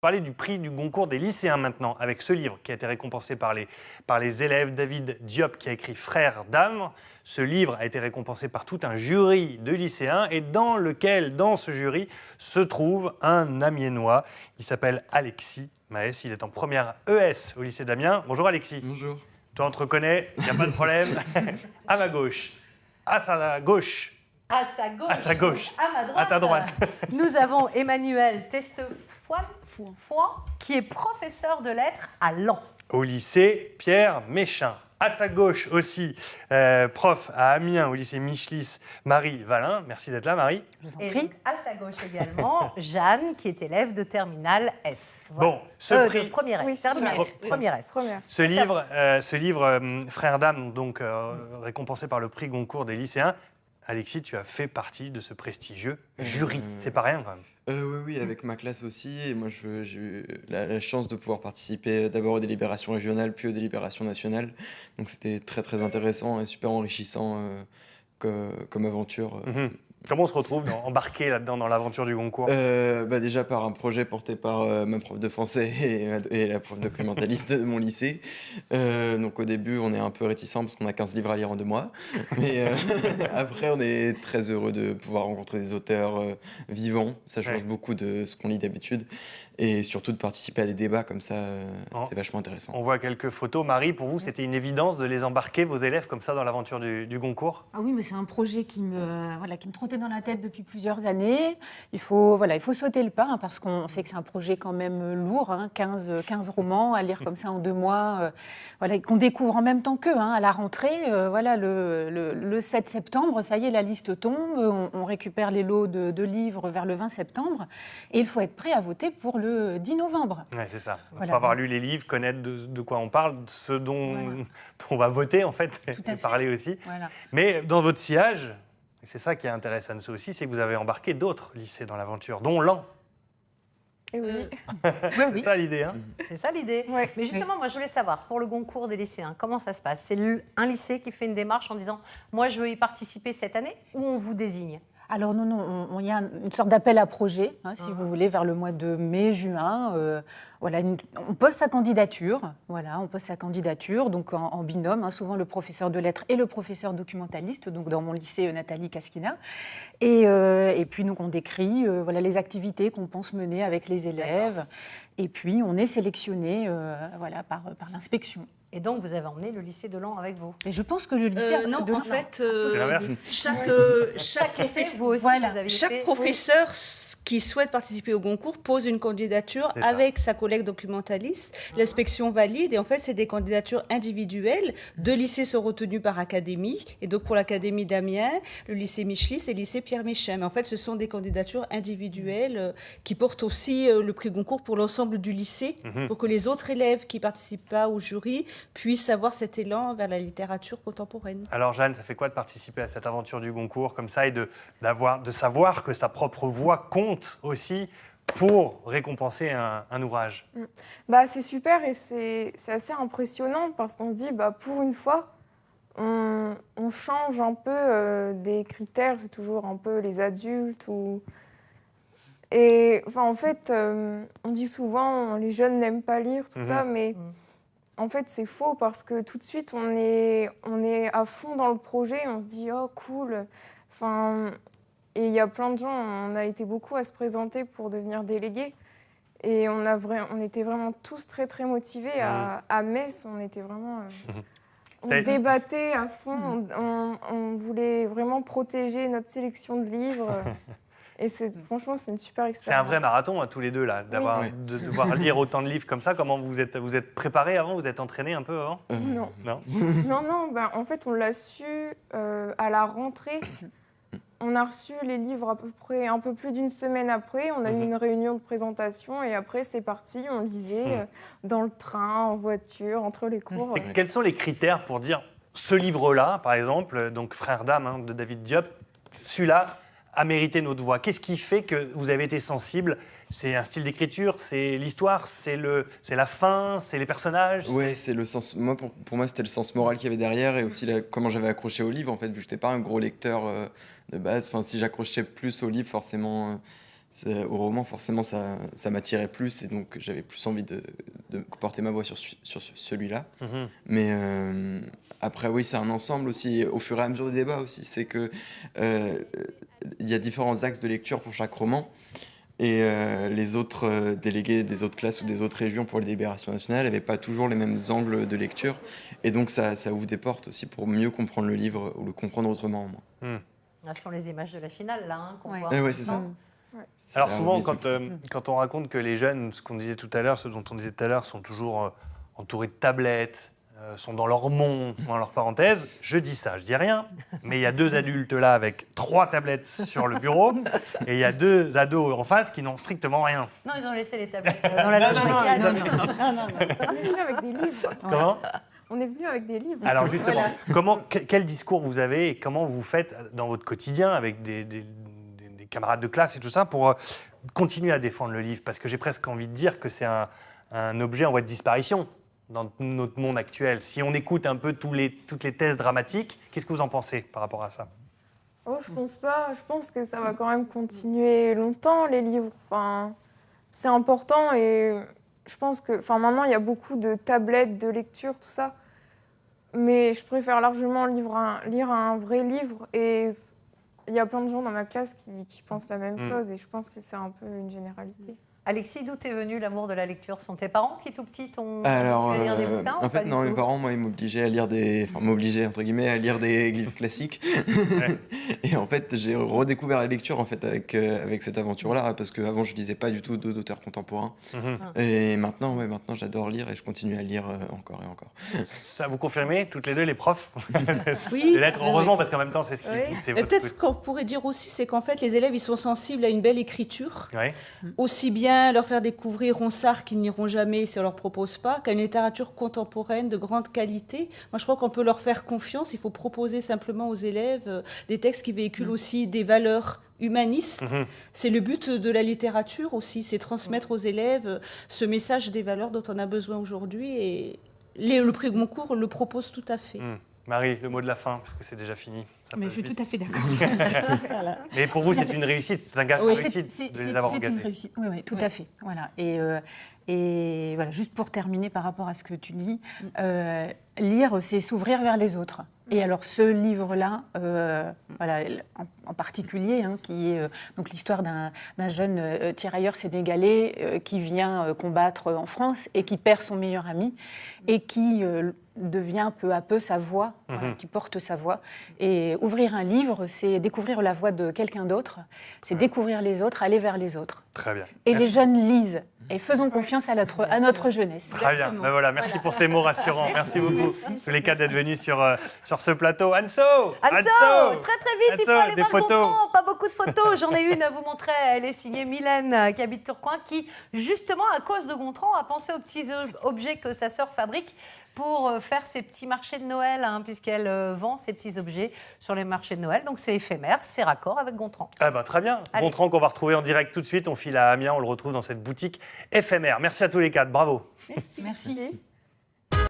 parler du prix du Goncourt des lycéens maintenant, avec ce livre qui a été récompensé par les élèves. David Diop qui a écrit Frères d'âme. Ce livre a été récompensé par tout un jury de lycéens et dans ce jury, se trouve un Amiénois. Il s'appelle Alexis Maes, il est en première ES au lycée d'Amiens. Bonjour Alexis. Bonjour. Toi, on te reconnaît, il n'y a pas de problème. À ma gauche, à sa gauche. À sa gauche, À ta gauche. à ma droite, À ta droite. Nous avons Emmanuel Testefoin, qui est professeur de lettres à Laon. Au lycée Pierre Méchain. À sa gauche aussi, prof à Amiens, au lycée Michelis, Marie Valin. Merci d'être là, Marie. Je vous en prie. Donc, à sa gauche également, Jeanne, qui est élève de terminale S. Voilà. Bon, ce prix... De première S, terminale, première S. Ce livre, Frères d'âme, donc récompensé par le prix Goncourt des lycéens. Alexis, tu as fait partie de ce prestigieux jury. C'est pas rien, quand même. Oui, avec ma classe aussi. Et moi, j'ai eu la chance de pouvoir participer d'abord aux délibérations régionales, puis aux délibérations nationales. Donc, c'était très, très intéressant et super enrichissant comme aventure. Comment on se retrouve embarqué là-dedans dans l'aventure du Goncourt? Déjà par un projet porté par ma prof de français et la prof documentaliste de mon lycée. Donc au début, on est un peu réticent parce qu'on a 15 livres à lire en 2 mois. Mais après, on est très heureux de pouvoir rencontrer des auteurs vivants. Ça change beaucoup de ce qu'on lit d'habitude. Et surtout de participer à des débats comme ça, c'est vachement intéressant. On voit quelques photos. Marie, pour vous, c'était une évidence de les embarquer, vos élèves, comme ça, dans l'aventure du Goncourt? Ah oui, mais c'est un projet qui me trottait dans la tête depuis plusieurs années. Il faut sauter le pas, hein, parce qu'on sait que c'est un projet quand même lourd, hein, 15 romans à lire comme ça en 2 mois, qu'on découvre en même temps qu'eux, hein, à la rentrée. Le 7 septembre, ça y est, la liste tombe, on récupère les lots de livres vers le 20 septembre, et il faut être prêt à voter pour le 10 novembre. Oui, c'est ça. Il faut avoir lu les livres, connaître de quoi on parle, ce dont on va voter, en fait, et parler aussi. Voilà. Mais dans votre sillage, et c'est ça qui intéresse Anne aussi, c'est que vous avez embarqué d'autres lycées dans l'aventure, dont Laon. Et oui. C'est ça l'idée, hein? C'est ça l'idée. Ouais. Mais justement, moi, je voulais savoir, pour le Goncourt des lycéens, comment ça se passe? C'est un lycée qui fait une démarche en disant « moi, je veux y participer cette année » ou on vous désigne? Alors non, il y a une sorte d'appel à projet, hein, si vous voulez, vers le mois de mai-juin. On pose sa candidature, donc en binôme, hein, souvent le professeur de lettres et le professeur documentaliste, donc dans mon lycée Nathalie Kaskina. Et puis donc on décrit les activités qu'on pense mener avec les élèves. Et puis on est sélectionné par l'inspection. Et donc, vous avez emmené le lycée de Laon avec vous? Et je pense que le lycée... Non, en fait, chaque lycée, vous aussi, Voilà. vous avez chaque fait... professeur qui souhaite participer au concours pose une candidature avec sa collègue documentaliste. L'inspection valide et en fait, c'est des candidatures individuelles. 2 lycées sont retenus par académie. Et donc, pour l'académie d'Amiens, le lycée Michelis et le lycée Pierre Méchain. Mais en fait, ce sont des candidatures individuelles qui portent aussi le prix Goncourt pour l'ensemble du lycée, pour que les autres élèves qui ne participent pas au jury puissent avoir cet élan vers la littérature contemporaine. Alors Jeanne, ça fait quoi de participer à cette aventure du Goncourt comme ça et de savoir que sa propre voix compte aussi pour récompenser un ouvrage? C'est super et c'est assez impressionnant parce qu'on se dit, pour une fois, on change un peu des critères, c'est toujours un peu les adultes Et en fait, on dit souvent les jeunes n'aiment pas lire, tout ça, mais en fait c'est faux parce que tout de suite on est à fond dans le projet, on se dit oh cool. Et il y a plein de gens, on a été beaucoup à se présenter pour devenir délégués. Et on était vraiment tous très très motivés à Metz, on était vraiment... On débattait à fond, on voulait vraiment protéger notre sélection de livres. Et franchement, c'est une super expérience. C'est un vrai marathon, tous les deux, là, de devoir lire autant de livres comme ça. Comment vous êtes préparés avant? Vous êtes entraînés un peu avant? Non. Non, en fait, on l'a su à la rentrée. On a reçu les livres à peu près un peu plus d'une semaine après. On a eu une réunion de présentation et après, c'est parti. On lisait dans le train, en voiture, entre les cours. Quels sont les critères pour dire ce livre-là, par exemple, donc Frères d'âme de David Diop, celui-là a mérité notre voix? Qu'est-ce qui fait que vous avez été sensible? C'est un style d'écriture, c'est l'histoire, c'est la fin, c'est les personnages? Ouais, c'est le sens. Moi, pour moi, c'était le sens moral qu'il y avait derrière et aussi comment j'avais accroché au livre. En fait, vu que j'étais pas un gros lecteur de base. Enfin, si j'accrochais plus au livre, forcément, Au roman, forcément, ça m'attirait plus et donc j'avais plus envie de porter ma voix sur celui-là. Mais après, oui, c'est un ensemble aussi, au fur et à mesure des débats aussi. C'est que il y a différents axes de lecture pour chaque roman. Et les autres délégués des autres classes ou des autres régions pour les délibérations nationales n'avaient pas toujours les mêmes angles de lecture. Et donc, ça ouvre des portes aussi pour mieux comprendre le livre ou le comprendre autrement. Ce sont les images de la finale, là, qu'on Ouais. voit. Ouais, c'est ça. Alors la souvent, remise quand on raconte que les jeunes, ce qu'on disait tout à l'heure, ce dont on disait tout à l'heure, sont toujours entourés de tablettes, sont dans leur monde, sont dans leur parenthèse, je dis ça, je dis rien, mais il y a 2 adultes là avec 3 tablettes sur le bureau, et il y a 2 ados en face qui n'ont strictement rien. Non, ils ont laissé les tablettes dans la loge maquillage. On est venu avec des livres. Comment ? On est venu avec des livres. Alors justement, quel discours vous avez et comment vous faites dans votre quotidien avec des camarades de classe et tout ça pour continuer à défendre le livre? Parce que j'ai presque envie de dire que c'est un objet en voie de disparition dans notre monde actuel. Si on écoute un peu toutes les thèses dramatiques, qu'est-ce que vous en pensez par rapport à ça? Oh, je pense pas. Je pense que ça va quand même continuer longtemps, les livres. Enfin, c'est important et je pense que... Enfin, maintenant, il y a beaucoup de tablettes, de lecture, tout ça. Mais je préfère largement lire un vrai livre. Et il y a plein de gens dans ma classe qui pensent la même chose. Et je pense que c'est un peu une généralité. Alexis, d'où est venu l'amour de la lecture? Sont tes parents qui, tout petits, t'ont Alors, habitué à lire des bouquins en fait, non, mes parents, moi, ils m'obligeaient à lire m'obligeaient, entre guillemets, à lire des livres classiques. Ouais. Et en fait, j'ai redécouvert la lecture, en fait, avec cette aventure-là, parce qu'avant, je lisais pas du tout d'auteurs contemporains. Et maintenant, j'adore lire et je continue à lire encore et encore. Ça, vous confirmez, toutes les deux, les profs? Oui. Les lettres, heureusement, parce qu'en même temps, c'est ce qui... Oui. c'est Mais votre peut-être ce truc. qu'on pourrait dire aussi, c'est qu'en fait, les élèves, ils sont sensibles à une belle écriture. Ouais. Aussi bien leur faire découvrir Ronsard qu'ils n'iront jamais si on ne leur propose pas, qu'à une littérature contemporaine de grande qualité. Moi, je crois qu'on peut leur faire confiance. Il faut proposer simplement aux élèves des textes qui véhiculent aussi des valeurs humanistes. C'est le but de la littérature aussi, c'est transmettre aux élèves ce message des valeurs dont on a besoin aujourd'hui. Et le prix Goncourt le propose tout à fait. Marie, le mot de la fin, parce que c'est déjà fini. Ça Mais passe je suis vite. tout à fait d'accord. Voilà. Mais pour vous, c'est une réussite, c'est un gage de Oui, réussite de les avoir c'est une engagés. réussite. Oui, tout à fait. Voilà. Et voilà, juste pour terminer par rapport à ce que tu dis, lire, c'est s'ouvrir vers les autres. Et alors ce livre-là, voilà, en particulier, qui est donc l'histoire d'un jeune tirailleur sénégalais qui vient combattre en France et qui perd son meilleur ami et qui devient peu à peu sa voix, voilà, qui porte sa voix. Et ouvrir un livre, c'est découvrir la voix de quelqu'un d'autre, c'est découvrir les autres, aller vers les autres. Très bien. Et Merci. les jeunes lisent. Et faisons confiance à notre jeunesse. Très bien. Ben voilà, merci pour ces mots rassurants. Merci beaucoup, tous les quatre, d'être venus sur ce plateau. Anso, Très très vite, il faut Anso, aller des voir photos. Gontran. Pas beaucoup de photos, j'en ai une à vous montrer. Elle est signée Mylène, qui habite Tourcoing, qui justement, à cause de Gontran, a pensé aux petits objets que sa sœur fabrique pour faire ses petits marchés de Noël, puisqu'elle vend ses petits objets sur les marchés de Noël. Donc c'est éphémère, c'est raccord avec Gontran. Ah ben, très bien. Allez. Gontran qu'on va retrouver en direct tout de suite. On file à Amiens, on le retrouve dans cette boutique éphémère. Merci à tous les quatre, bravo. Merci.